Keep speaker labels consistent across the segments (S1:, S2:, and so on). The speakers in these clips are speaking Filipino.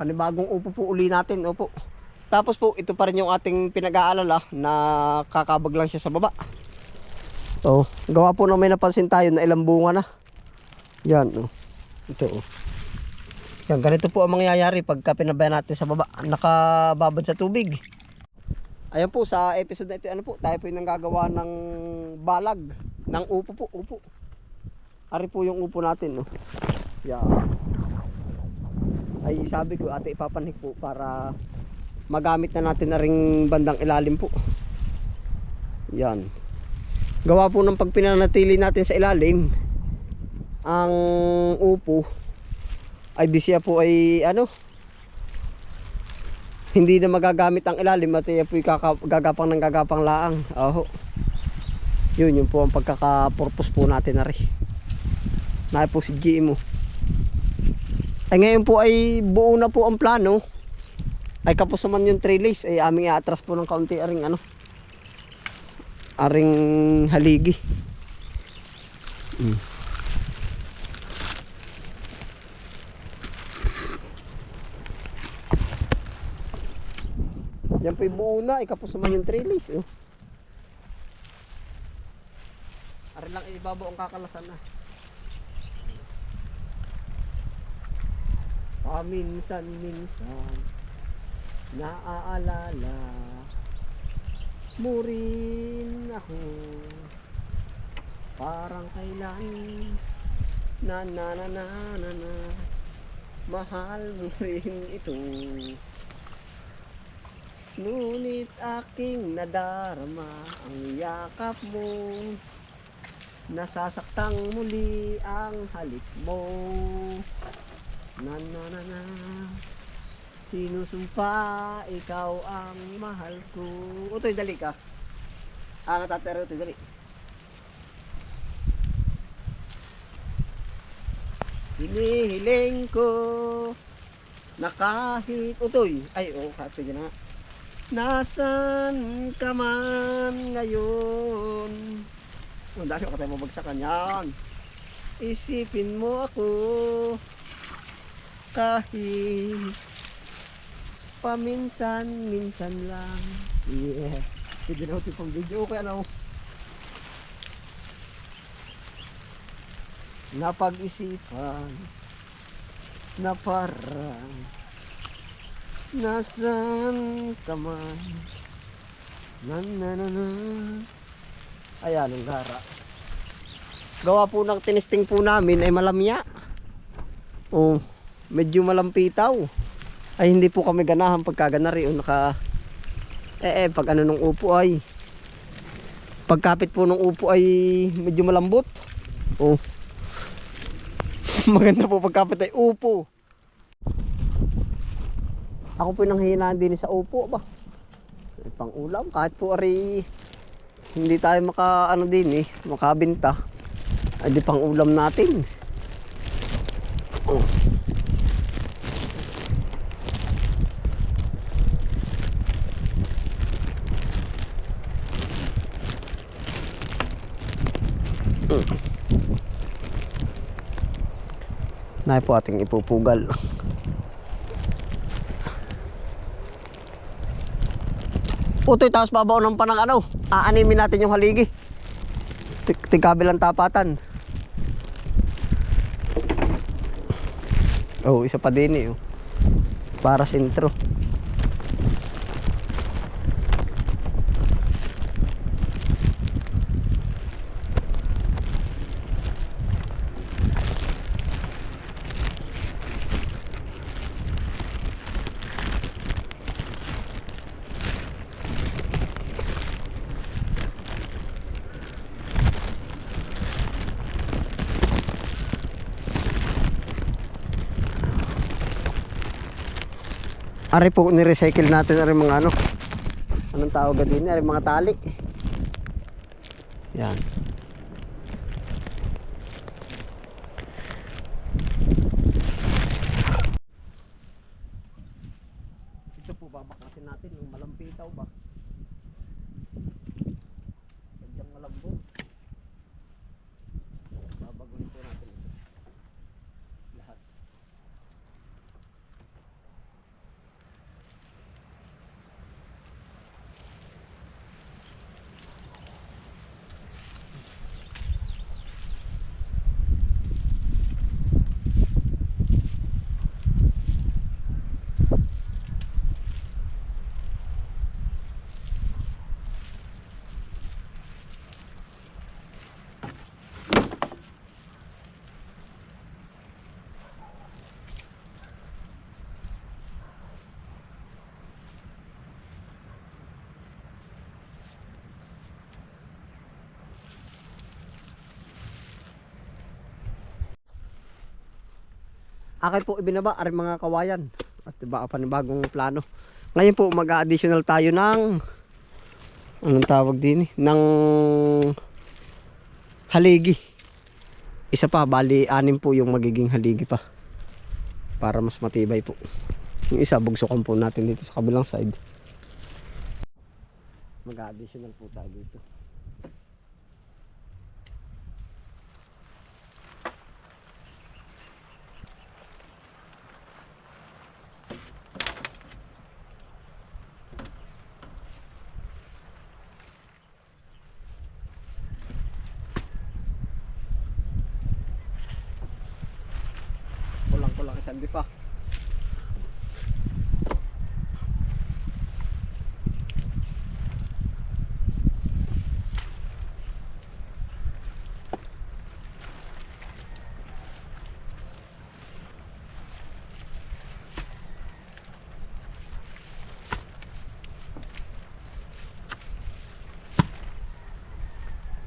S1: Panibagong upo po uli natin. Opo. Tapos po, ito pa rin yung ating pinag-aalala na kakabag lang siya sa baba. Oh, gawa po na may napansin tayo na ilang bunga na. Yan, oh. Ito, oh. Yan, ganito po ang mangyayari pagka pinabayan natin sa baba. Nakababad sa tubig. Ayan po, sa episode na ito, ano po, tayo po yung nanggagawa ng balag. Ng upo po, upo. Ari po yung upo natin, no. Yan. Ay, sabi ko, ate, ipapanik po para magamit na natin na ring bandang ilalim po. Yan. Gawa po ng pagpinanatili natin sa ilalim ang upo ay di siya po ay ano, hindi na magagamit ang ilalim at iya po gagapang ng gagapang laang. Oho. Yun po ang pagkaka-purpose po natin na rin. Na po si GMO. Ay ngayon po ay buo na po ang plano. Ay kapos naman yung trellis ay aming i-atras po ng kaunti aring ano, aring haligi. Yan po yung buo na, ikapos naman yung trellis. Oh. Ari lang ibabaw ang kakalasan na. Paminsan-minsan naaalala mo rin ako, parang kailan na mahal mo rin ito, ngunit aking nadarama ang yakap mo, nasasaktang muli ang halik mo, sinusumpa ikaw ang mahal ko. Utoy, dali ka. Katatero, utoy, dali. Hinihiling ko na kahit utoy, ay kapit na nga. Nasaan ka man ngayon? Dali ko tayo mabagsakan yan. Isipin mo ako kahit paminsan-minsan lang. Yeah. Pwede na ito pang video. Okay, ano? Napag-isipan na parang nasaan ka man. Ayan ang gara. Gawa po ng tinisting po namin ay malamya. Oh, medyo malampitaw. Ay hindi po kami ganahan pagka ganari o naka pag ano nung upo ay pagkapit po ng upo ay medyo malambot. Oh. Maganda po pagkapit ay upo. Ako po nang hinaan din sa upo ba. Pang ulam kahit po ari hindi tayo maka ano din makabenta. Ay di pang ulam natin. Oh. Na po ating ipupugal. Utoy, tapos babaw ng panang ano, aanimin natin yung haligi. Tigkabilang tapatan. Oh, isa pa din oh. Para sentro. Ari po ni-recycle natin ari mga ano. Anong tawag din? Ari mga tali. Yan. Ito po babaklasin natin yung malampitaw ba. Sadyang malambot. Babaguhin po natin ito. Lahat. akin po ibinaba ari mga kawayan. At iba panibagong plano. Ngayon po mag-additional tayo ng anong tawag din ng haligi. Isa pa, bali 6 po yung magiging haligi pa. Para mas matibay po. Yung isa, bugsukan po natin dito sa kabilang side. Mag-additional po tayo dito. Kulang-kulang isang di pa.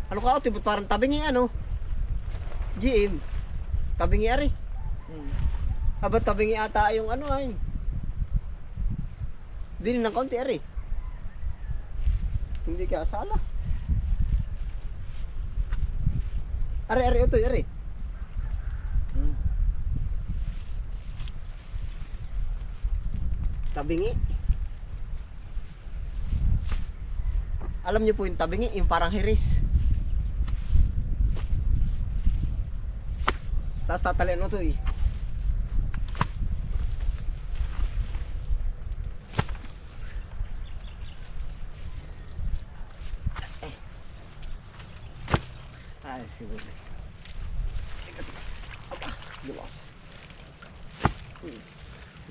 S1: Ano ka, tibot parang tabingi ano? GM. Tabingi ari. Aba tabingi ata yung ano ay. Dili ng konti ari. Hindi ka asala. Ari ito, ari. Tabingi. Alam niyo po yung tabingi, yung parang hiris. Tapos tatalian mo to eh. Ay, siguro. Aba, luwas.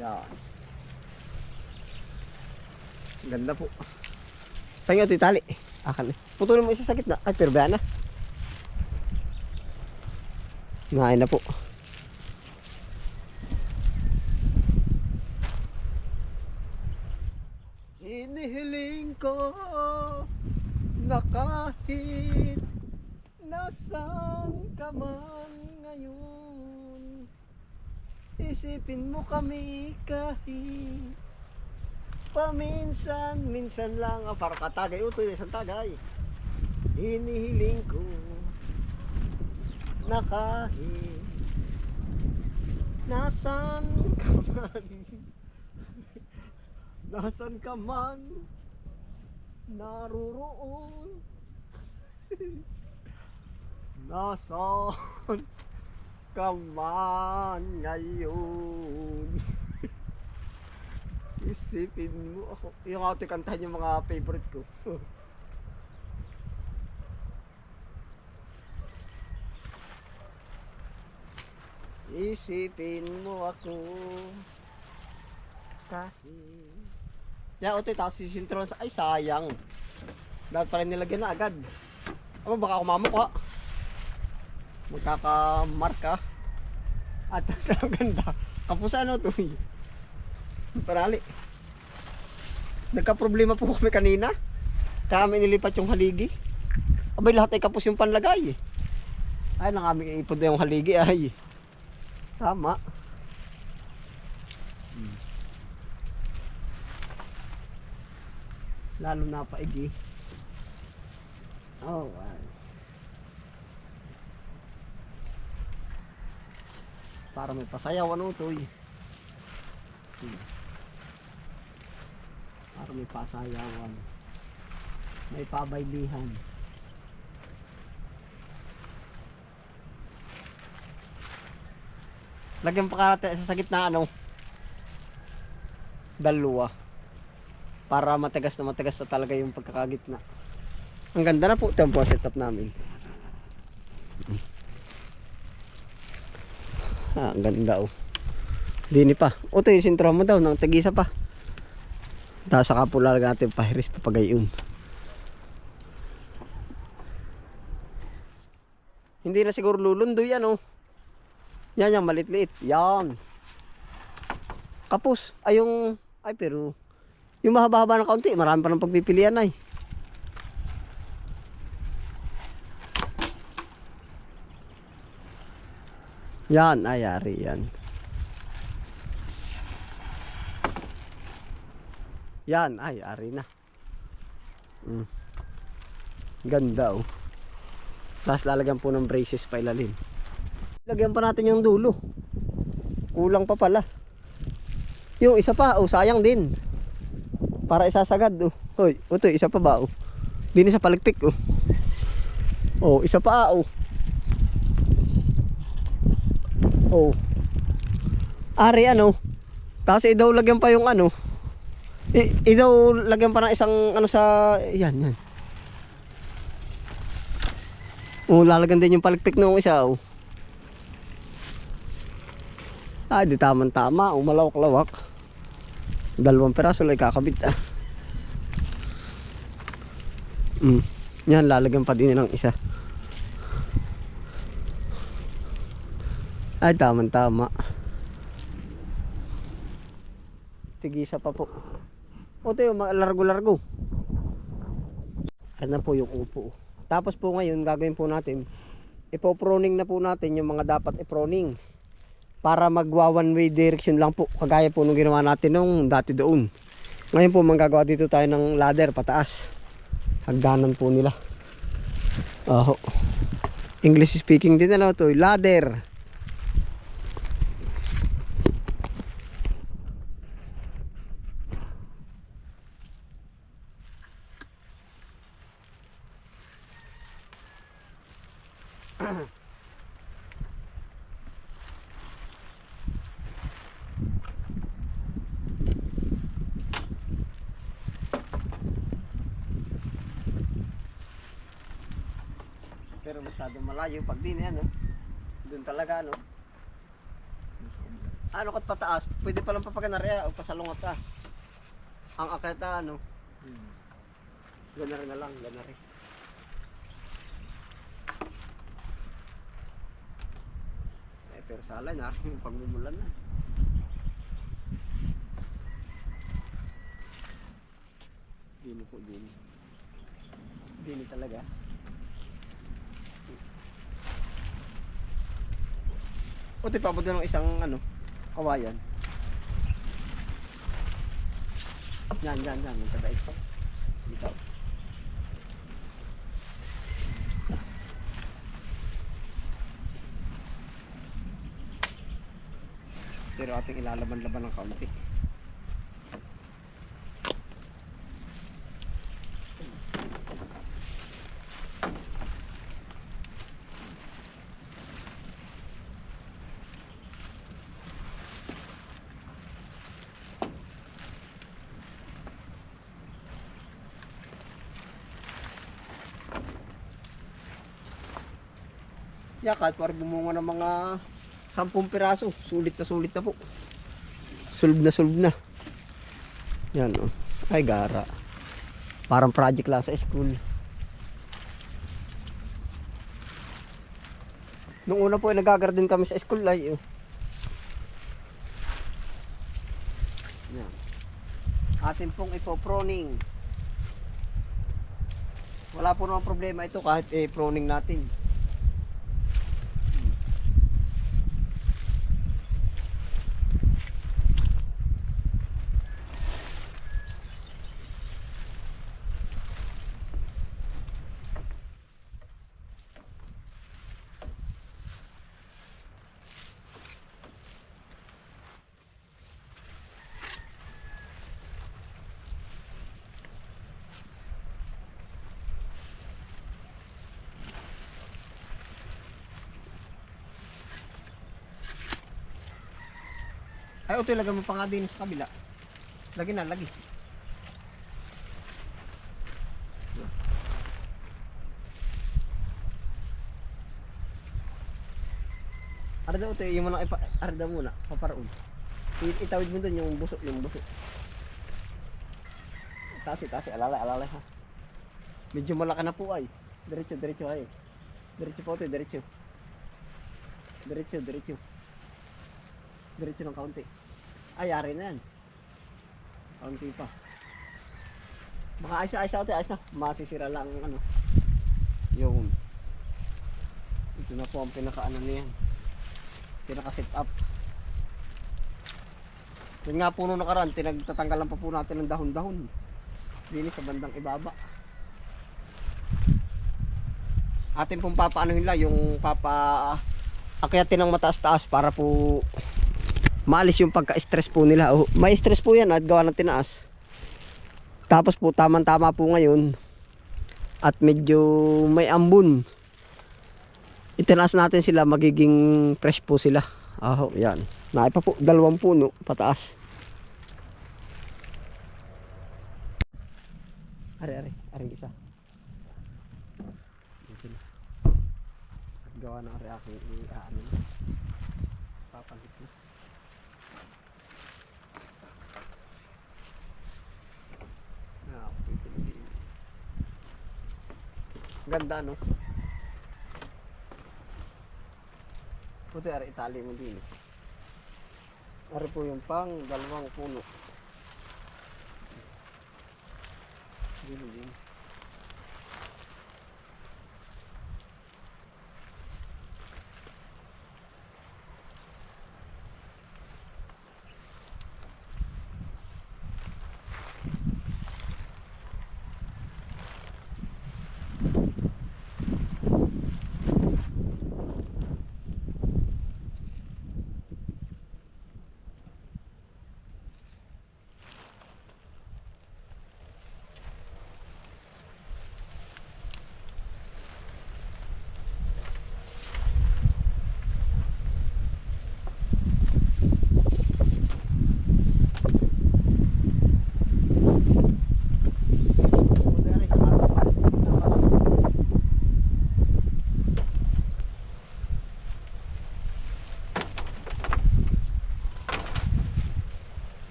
S1: Yan. Ganda po. Pahinga ito itali. Akan eh. Putulin mo isa sa gitna. Ay, pero na. Ngain na po. Inihiling ko na kahit nasaan ka man ngayon, isipin mo kami kahit paminsan-minsan lang. Para katagay, utoy isang tagay. Inihiling ko na kahit nasan ka man naroroon, nasan ka man ngayon, isipin mo ako. Yung ate kantahan yung mga favorite ko. Isipin mo ako kahit. Ya, otoy, tapos sisintron sa. Ay, sayang. Dapat pa rin nilagyan na agad. Ama, baka kumamukha. Magkakamarka. At ang ganda. Kapusa ano to eh. Parali. Nagka-problema po kami kanina. Kaya kami nilipat yung haligi. Abay, lahat ay kapos yung panlagay eh. Ay, nang aming ipod na yung haligi ay. Tama. Lalo na paigi. Oh, wow. Para may pasayaw ano to eh. Para may pasayawan. May pabaylihan. Lagyan pa karate sa gitna ano. Dalawa. Para matigas na talaga yung pagkakagitna. Ang ganda na po. Ito po setup namin. Ang ganda oh. Dini pa. O ito yung sintro mo daw. Nang tagisa pa. Tapos saka po lalagyan natin pahiris papagayon. Hindi na siguro lulundo yan oh. Yan yan, malit-liit. Yan. Kapos. Ay yung, ay pero, yung mahaba-haba ng kaunti, marami pa ng pagpipilian ay. Yan, ayari yan. Yan, ay, ari na. Ganda oh. Tapos lalagyan po ng braces pa ilalim. Lagyan pa natin yung dulo. Kulang pa pala. Yung isa pa, oh, sayang din. Para isasagad oh. Hoy, ito isa pa ba oh. Di na sa palikpik oh. Oh, isa pa oh. Oh. Ari ano. Tapos idaw lagyan pa yung ano. Idaw lagyan pa ng isang ano sa yan. Oh, lalagyan din yung palikpik ng isa oh. Ah, di tama. Oh, malawak-lawak. 2 piraso lang kakabit ah. Yan, lalagyan pa din ng isa. Ay, tama. Tigisa pa po. O, ito yung largo-largo. Yan na po yung upo. Tapos po ngayon, gagawin po natin, ipo-proning na po natin yung mga dapat i-proning. Para magwa one way direction lang po. Kagaya po nung ginawa natin nung dati doon. Ngayon po, manggagawa dito tayo ng ladder pataas. Hagdanan po nila. English speaking din ano to, ladder. Pero masyadong malayo pag din yan no. Doon talaga no. Ano kat pataas, pwede palang papaganarya o pasalungat ka. Ang akata ano. Ganari na lang, ganari. Pero salay na yung pagmumulan na. Dini po, dini. Dini talaga. O tipa po doon ng isang ano, kawayan. Yan. Magkadait pa. Dito. Pero ating ilalaban-laban ng kaunti. Yeah, kahit parang bumunga ng mga 10 piraso, sulit na po. Sulb na. Yan oh. Ay gara. Parang project lang sa school. Nung una po nagagarden kami sa school ay oh. Yan. Atin pong ipo-proning. Wala po namang problema ito kahit proning natin. Ay, ito ilagay mo pa nga din sa kabila. Lagi. Arda ito, yung muna arda muna, paparaon. Itawid mo doon yung busok. Tasi, alalay ha. Medyo malaki na po ay. Diretso ay. Diretso po ito, diretso. Diretso ng kaunti. Ay, yari na yan. Kaunti pa. Baka ayos na. Masisira lang ano. Yung ito na po ang pinaka-ano niyan. Pinaka-set up. Yun nga po nung nakaraan, tinagtatanggalan pa po natin ng dahon-dahon. Dini sa bandang ibaba. Atin pong papaano nila, yung akyatin ng mataas-taas para po maalis yung pagka-stress po nila. Oh, may stress po yan at gawa ng tinaas. Tapos po tamang-tama po ngayon at medyo may ambon. Itinaas natin sila, magiging fresh po sila. Oh, yan. Naipa po, 2 puno pataas. Ari isa. Gawa ng ari aking ano. Papanggit na. Ganda no. Puti ari itali mo din. Ari po yung pang 2 puno. Din.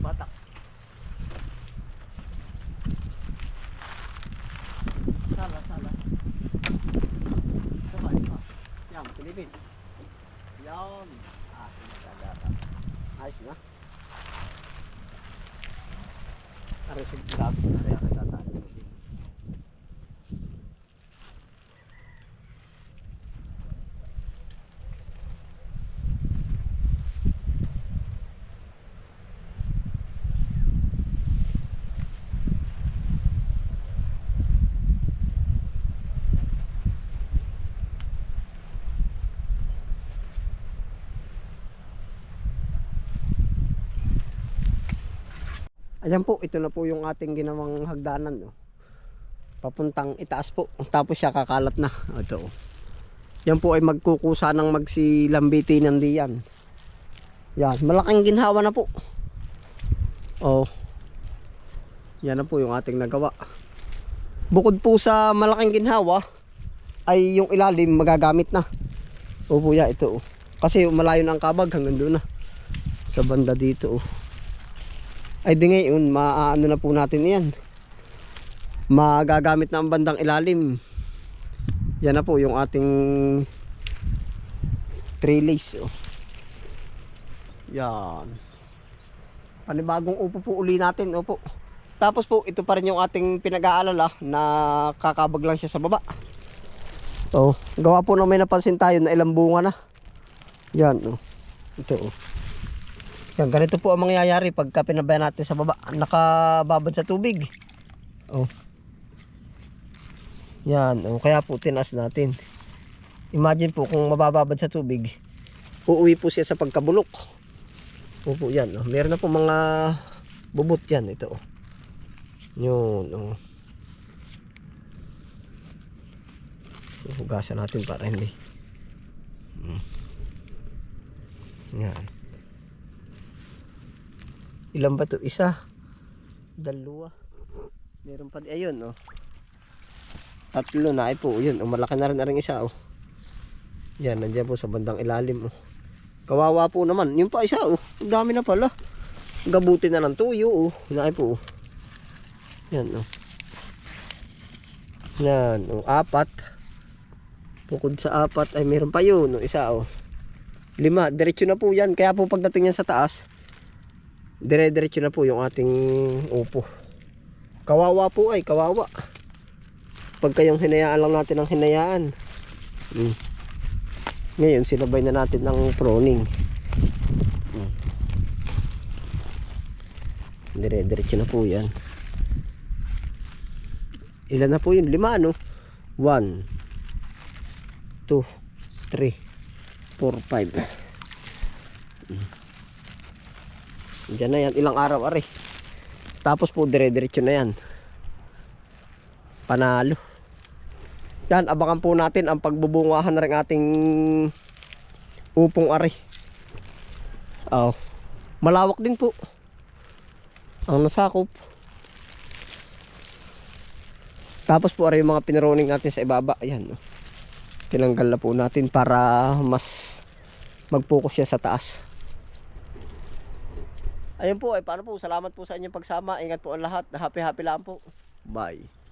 S1: Batak. Sala. Isa. Yan, Pilipin. Yan. Nagagata. Ayos na. Aresig grabis na rin ang tatali mo din. Ayan po, ito na po yung ating ginawang hagdanan. No? Papuntang itaas po. Tapos siya kakalat na. Ito. Yan po ay magkukusa ng magsilambiti ng diyan. Yan, malaking ginhawa na po. Oh. Yan na po yung ating nagawa. Bukod po sa malaking ginhawa, ay yung ilalim magagamit na. O po ya, ito. Kasi malayo na ang kabag hanggang doon na. Sa banda dito. Ay di ngayon, maaano na po natin yan. Magagamit na ang bandang ilalim. Yan na po yung ating trellis. Oh. Yan. Panibagong upo po uli natin. Opo. Tapos po, ito pa rin yung ating pinag-aalala na kakabag lang siya sa baba. Oh, gawa po na may napansin tayo na ilang bunga na. Yan. Oh. Ito. Oh. Yan, ganito po ang mangyayari pagka pinabayan natin sa baba. Nakababad sa tubig. Oh. Yan, oh, kaya po tinaas natin. Imagine po kung mabababad sa tubig, uuwi po siya sa pagkabulok. Opo, yan. Oh. Meron na po mga bubot yan. Ito. Oh. Yun. Oh. Hugasan natin para hindi. Yan. Ilan ba ito? 1, 2. Meron pa ayun oh. 3 na ay po. Yun, oh, malaki na rin isa oh. Yan, nandiyan po sa bandang ilalim oh. Kawawa po naman. Yung pa isa oh. Dami na pala. Gabuti na ng tuyo oh. Yan ay po oh. Yan oh. Yan oh. 4. Bukod sa 4 ay meron pa yun oh. Isa oh. 5. Diretso na po yan. Kaya po pagdating yan sa taas, dire-diretso na po yung ating upo. Kawawa po ay kawawa. Pagka yung hinayaan lang natin ang hinayaan. Ngayon sinabay na natin ng pruning. Dire-diretso na po yan. Ilan na po yun? 5 ano? 1 2 3 4 5. Diyan na yan, ilang araw are. Tapos po dire-diretso na yan. Panalo. Yan, abangan po natin ang pagbubungahan na rin ating upong are. Malawak din po ang nasakop. Tapos po are yung mga pinroning natin sa ibaba. Ayan, tinanggal na po natin para mas mag-focus siya sa taas. Ayun po, paano po? Salamat po sa inyong pagsama. Ingat po ang lahat. Happy lang po. Bye.